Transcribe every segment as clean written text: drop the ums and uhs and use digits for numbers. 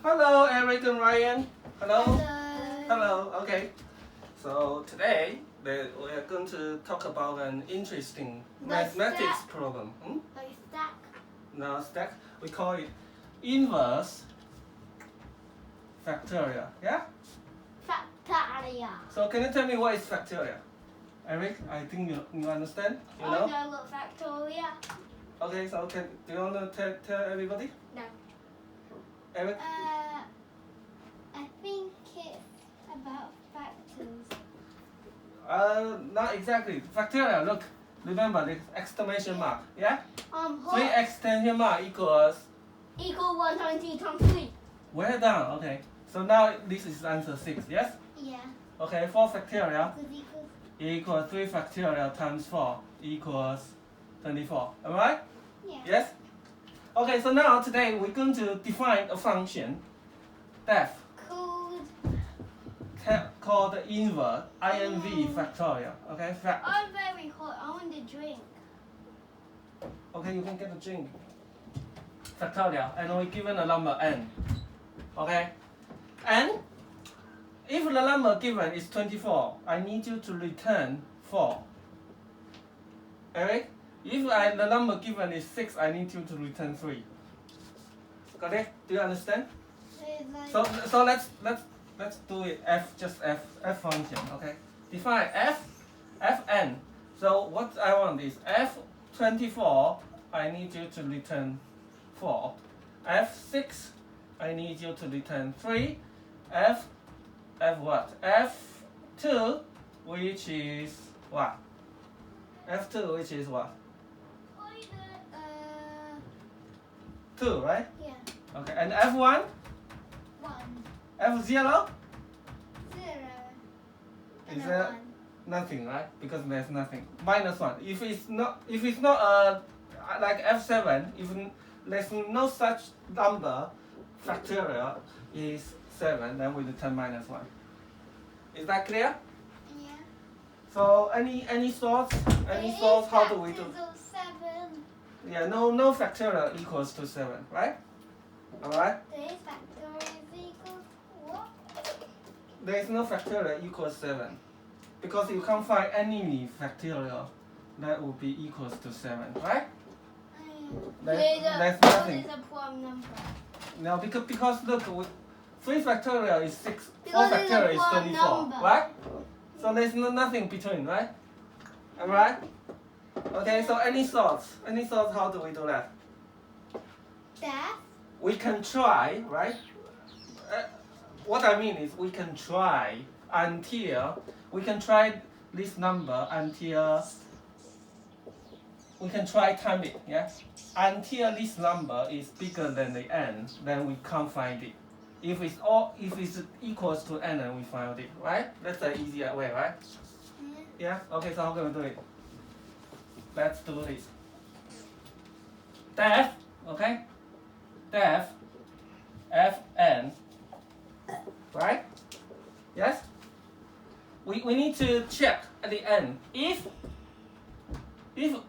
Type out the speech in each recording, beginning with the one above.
Hello, Eric and Ryan. Hello. Hello. Hello. Okay. So today we are going to talk about an interesting mathematics problem. Like stack. No, stack. We call it inverse factorial. Yeah. Factorial. So can you tell me what is factorial? Eric, I think you understand. You know. I know what factorial. Okay. So do you want to tell everybody? No. Eric. I think it's about factors. Not exactly. Factorial. Look. Remember the exclamation mark. Yeah. 3 exclamation mark equals. Equal 1 times 2 times 3. Well done. Okay. So now this is answer 6. Yes. Yeah. Okay. 4 factorial Equals. equals 3 factorial times 4 equals 24. Am I right? Yeah. Yes. Okay. So now today we're going to define a function def called the inverse inv factorial. Okay. I'm very hot. I want to drink. Okay, you can get a drink. Factorial, and we're given a number n. Okay, and if the number given is 24, I need you to return 4. Alright? If the number given is 6, I need you to return 3. Got it? Do you understand? So let's do it. F function. Okay. Define fn. So what I want is f24. I need you to return 4. F6. I need you to return 3. F what? F2, which is what? F2, which is what? 2, right? Yeah. Okay. And F1? 1. F0? 0. Is there nothing, right? Because there's nothing. -1. If it's not like F7, if there's no such number, factorial is 7, then we return -1. Is that clear? Yeah. So any thoughts? Any thoughts? How do we do? 7. Yeah, no factorial equals to 7, right? Alright? There is factorial equals what? There is no factorial equals 7. Because you can't find any factorial that would be equals to 7, right? There's nothing. What is a prime number? No, because look, 3 factorial is 6, 4 Because it's a factorial is prime 24, number. right? So there's nothing between, right? Alright? Okay, so any thoughts? Any thoughts how do we do that? That? We can try, right? What I mean is we can try until, we can try this number until, we can try time it, yeah? Until this number is bigger than the n, then we can't find it. If it's equals to n, then we find it, right? That's the easier way, right? Yeah? Okay, so how can we do it? Let's do this. Def, okay? Def fn, right? Yes? We need to check at the end. If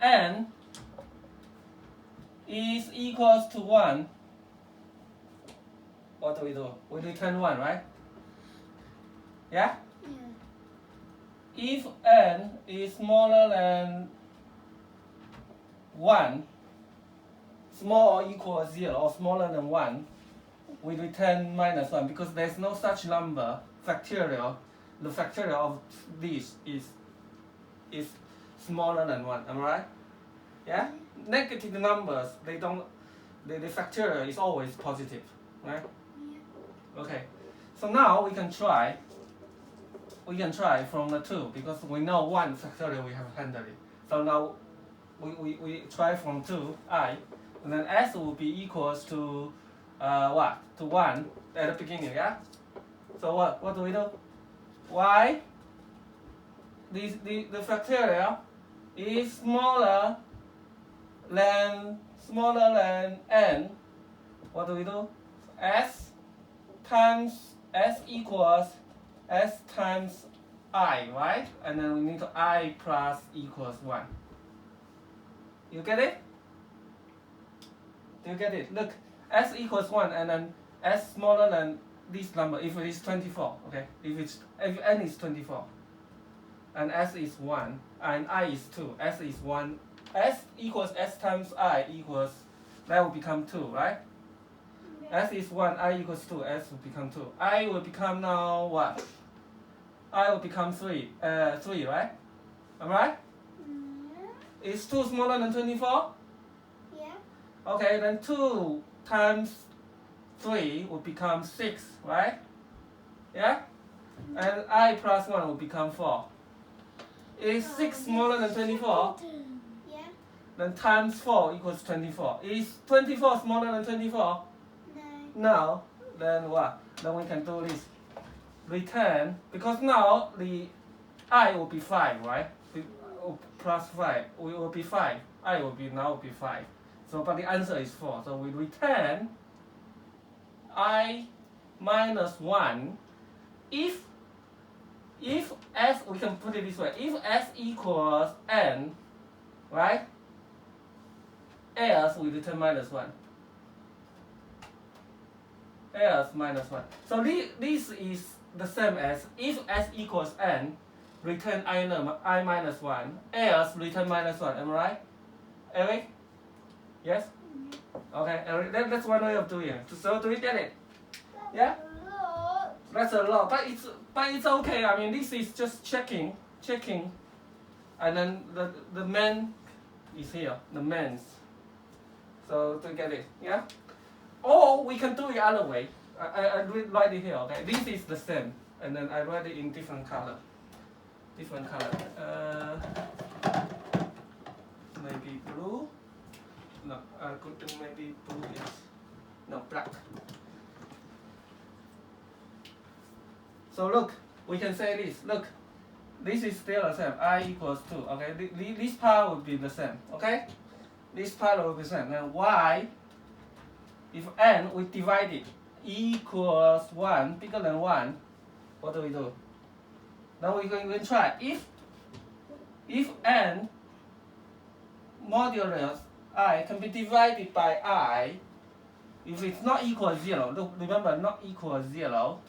n is equals to 1, what do? We return 1, right? Yeah? Yeah. If n is smaller than 1, small or equal to 0 or smaller than 1, we return -1 because there's no such number, factorial. The factorial of this is smaller than 1, am I right? Yeah? Negative numbers, the factorial is always positive, right? Yeah. Okay. So now we can try from the 2 because we know 1 factorial we have handled it. So now we try from 2i, and then s will be equals to what? To 1 at the beginning, yeah? So what do we do? Y, the factorial is smaller than n. What do? S times s equals s times I, right? And then we need to I plus equals 1. You get it? Do you get it? Look, s equals 1 and then s smaller than this number, if it is 24, okay? If n is 24, and s is 1, and I is 2, s is 1, s equals s times I equals, that will become 2, right? S is 1, I equals 2, s will become 2. I will become now what? I will become 3, 3, right? Am I right? Is 2 smaller than 24? Yeah. Okay, then 2 times 3 will become 6, right? Yeah? And I plus 1 will become 4. Is 6 smaller than 24? Yeah. Then times 4 equals 24. Is 24 smaller than 24? No. Then what? Then we can do this. Return, because now the I will be 5, right? Plus 5, we will be 5. I will be now be 5. So, but the answer is 4. So we return I minus 1 if s, we can put it this way, if s equals n, right? Else we return minus 1. Else minus 1. So this is the same as if s equals n, return I minus 1, else return minus 1. Am I right? Eric? Yes? Okay, Eric, that's one way of doing it. So do you get it? Yeah? That's a lot, but it's okay. I mean, this is just checking, and then the man is here, the man's. So to get it, yeah. Or we can do it other way. I write it here. Okay, this is the same, and then I write it in different color. Maybe blue. No, maybe blue is no black. So look, we can say this. Look, this is still the same. I equals 2. Okay, this part will be the same. Okay, this part will be the same. And y, if n we divide it equals 1, bigger than 1, what do we do? Now we can try. If n modulus I can be divided by I, if it's not equal 0, look, remember not equal 0,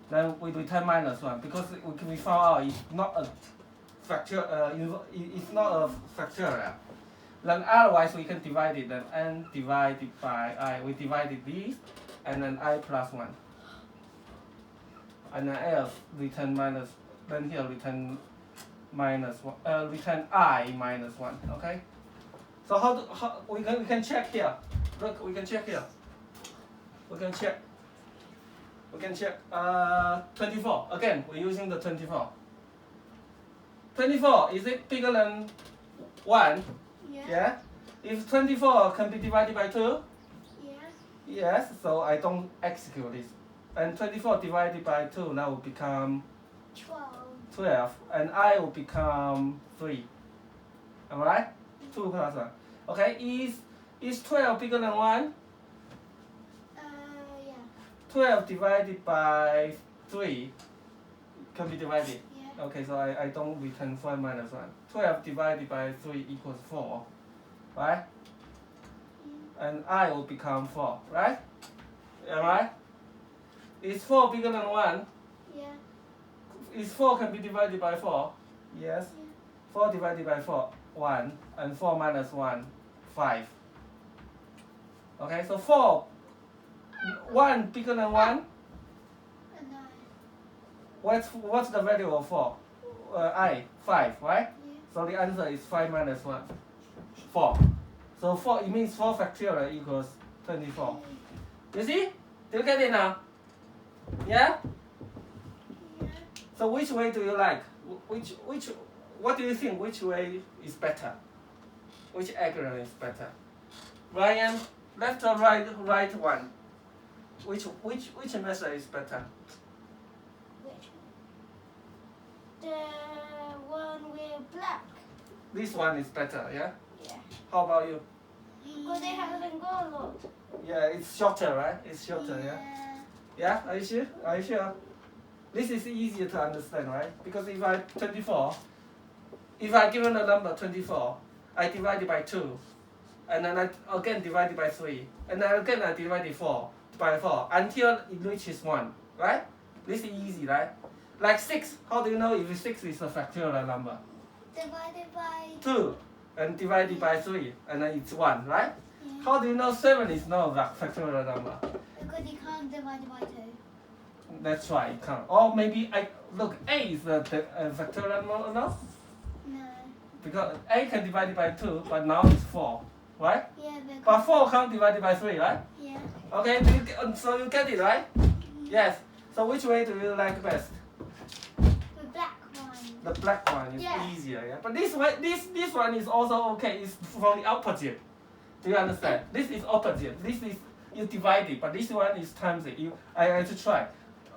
then we return minus 1 because we found out it's not a it's not a factorial. Then otherwise we can divide it, then n divided by I, we divided this, and then I plus 1. And then else return minus, then here return minus 1, return I minus 1, okay? So how we can check here. Look, we can check here. We can check 24. Again, we're using the 24. 24, is it bigger than 1? Yeah. If 24 can be divided by 2? Yeah. Yes, so I don't execute this. And 24 divided by 2 now will become 12. And I will become 3. Am I right? 2 plus 1. Okay, is 12 bigger than 1? Yeah. 12 divided by 3 can be divided. Yeah. Okay, so I don't return 4 minus 1. 12 divided by 3 equals 4, right? And I will become 4, right? Am I? Is 4 bigger than 1? Yeah. Is 4 can be divided by 4? Yes. Yeah. 4 divided by 4, 1. And 4 minus 1, 5. Okay, so 1 bigger than 1? What's the value of 4? I, 5, right? Yeah. So the answer is 5 minus 1, 4. So 4, it means 4 factorial equals 24. You see? Do you get it now? Yeah? Yeah. So which way do you like? What do you think? Which way is better? Which algorithm is better? Ryan, left or right one? Which method is better? Which one? The one with black. This one is better, yeah? Yeah. How about you? Because they haven't got a lot. Yeah, it's shorter, right? It's shorter, yeah? Yeah, are you sure? Are you sure? This is easier to understand, right? Because if I given a number 24, I divide it by 2, and then I again divide it by 3, and then again I divide it 4. by 4 until it reaches 1, right? This is easy, right? Like 6, how do you know if 6 is a factorial number? Divided by 2 and divided by 3 and then it's 1, right? yeah. How do you know 7 is not a factorial number? Because you can't divide it by 2. That's right, you can't. Or maybe, look, A is a factorial number, no? No. Because A can divide it by 2, but now it's 4, right? Yeah, But 4 can't divide it by 3, right? yeah. Okay, so you get it, right? Yes. So which way do you like best? The black one. The black one is Yeah. easier, yeah. But this way, this one is also okay. It's from the opposite. Do you understand? This is opposite. This is you divide it, but this one is times it. I have to try.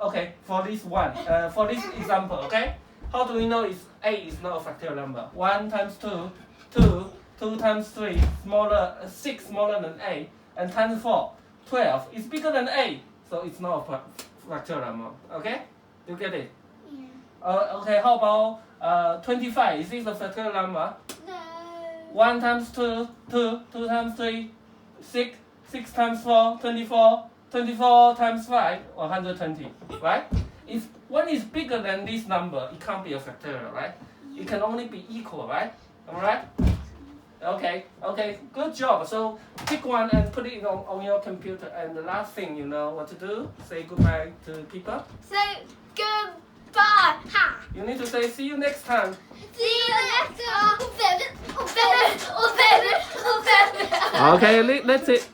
Okay, for this one, for this example, okay. How do we know A is not a factorial number? 1 times 2, 2, 2 times 3, 6 smaller than A, and times 4, 12 is bigger than A, so it's not a factorial number. Okay, you get it? Yeah. Okay, how about 25? Is this a factorial number? No. 1 times 2, 2, 2 times 3, 6, 6 times 4, 24, 24 times 5, 120, right? If one is bigger than this number, it can't be a factorial, right? It can only be equal, right? Alright? Okay, good job. So pick one and put it on your computer. And the last thing you know what to do, say goodbye to people. Say goodbye. Ha. You need to say see you next time. See you next time. Oh, baby. Oh, baby. Oh, baby. Oh, baby. Okay, that's it.